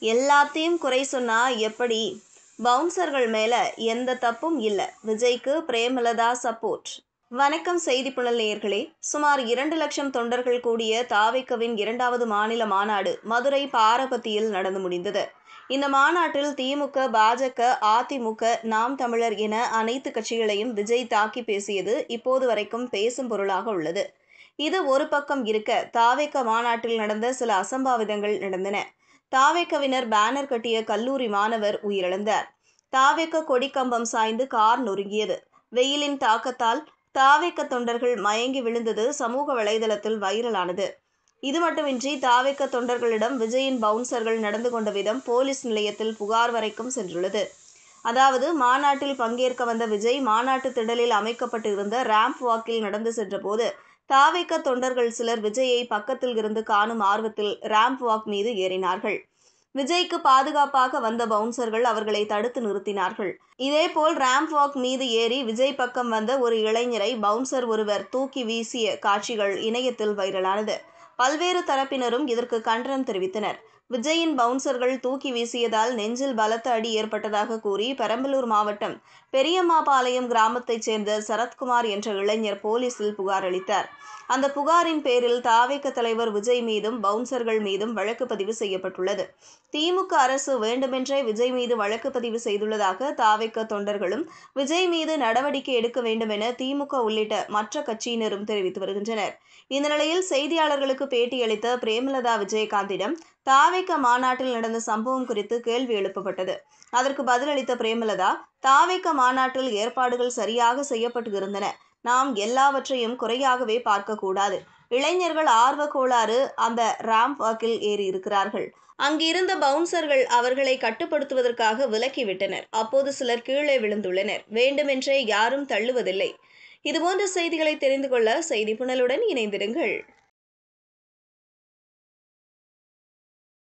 எல்லாத்தையும் குறை சொன்னா எப்படி? பவுன்சர்கள் மேல எந்த தப்பும் இல்ல. விஜய்க்கு பிரேமலதா சப்போர்ட். வணக்கம் செய்தி புனல் நேயர்களே. சுமார் 2 லட்சம் தொண்டர்கள் கூடிய தாவேகவின் 2வது மாநில மாநாடு மதுரை பாரபத்தியில் நடந்து முடிந்தது. இந்த மாநாட்டில் திமுக, பாஜக, அதிமுக, நாம் தமிழர் என அனைத்து கட்சிகளையும் விஜய் தாக்கி பேசியது இப்போது வரைக்கும் பேசும் பொருளாக உள்ளது. இது ஒரு பக்கம் இருக்க, தாவேக மாநாட்டில் நடந்த சில அசம்பாவிதங்கள் நடந்தன. தாவேகவினர் பேனர் கட்டிய கல்லூரி மாணவர் உயிரிழந்தார். தாவேக கொடிக்கம்பம் சாய்ந்து கார் நொறுங்கியது. வெயிலின் தாக்கத்தால் தாவேக தொண்டர்கள் மயங்கி விழுந்தது சமூக வலைதளத்தில் வைரலானது. இது மட்டுமின்றி தாவேக தொண்டர்களிடம் விஜயின் பவுன்சர்கள் நடந்து கொண்ட விதம் போலீஸ் நிலையத்தில் புகார் வரைக்கும் சென்றுள்ளது. அதாவது, மாநாட்டில் பங்கேற்க வந்த விஜய் மாநாட்டு திடலில் அமைக்கப்பட்டு இருந்த ராம்ப் வாக்கில் நடந்து சென்றபோது தாவேக தொண்டர்கள் சிலர் விஜயை பக்கத்தில் இருந்து காணும் ஆர்வத்தில் ராம்ப் வாக் மீது ஏறினார்கள். விஜய்க்கு பாதுகாப்பாக வந்த பவுன்சர்கள் அவர்களை தடுத்து நிறுத்தினார்கள். இதேபோல் ராம்ப் வாக் மீது ஏறி விஜய் பக்கம் வந்த ஒரு இளைஞரை பவுன்சர் ஒருவர் தூக்கி வீசிய காட்சிகள் இணையத்தில் வைரலானது. பல்வேறு தரப்பினரும் இதற்கு கண்டனம் தெரிவித்தனர். விஜயின் பவுன்சர்கள் தூக்கி வீசியதால் நெஞ்சில் பலத்த அடி ஏற்பட்டதாக கூறி பெரம்பலூர் மாவட்டம் பெரியம்மாபாளையம் கிராமத்தைச் சேர்ந்த சரத்குமார் என்ற இளைஞர் போலீசில் புகார் அளித்தார். அந்த புகாரின் பேரில் தாவேக தலைவர் விஜய் மீதும் பவுன்சர்கள் மீதும் வழக்கு பதிவு செய்யப்பட்டுள்ளது. திமுக அரசு வேண்டுமென்றே விஜய் மீது வழக்கு பதிவு செய்துள்ளதாக தாவேக தொண்டர்களும் விஜய் மீது நடவடிக்கை எடுக்க வேண்டுமென திமுக உள்ளிட்ட மற்ற கட்சியினரும் தெரிவித்து வருகின்றனர். இந்த நிலையில் செய்தியாளர்களுக்கு பேட்டியளித்த பிரேமலதா விஜயகாந்திடம் தாவேக மாநாட்டில் நடந்த சம்பவம் குறித்து கேள்வி எழுப்பப்பட்டது. அதற்கு பதிலளித்த பிரேமலதா, தாவேக மாநாட்டில் ஏற்பாடுகள் சரியாக செய்யப்பட்டு இருந்தன. நாம் எல்லாவற்றையும் குறையாகவே பார்க்கக்கூடாது. இளைஞர்கள் ஆர்வ கோளாறு அந்த ராம்ப் வாக்கில் ஏறி இருக்கிறார்கள். அங்கிருந்த பவுன்சர்கள் அவர்களை கட்டுப்படுத்துவதற்காக விலக்கிவிட்டனர். அப்போது சிலர் கீழே விழுந்துள்ளனர். வேண்டுமென்றே யாரும் தள்ளுவதில்லை. இதுபோன்ற செய்திகளை தெரிந்து கொள்ள செய்தி புனலுடன் இணைந்திருங்கள்.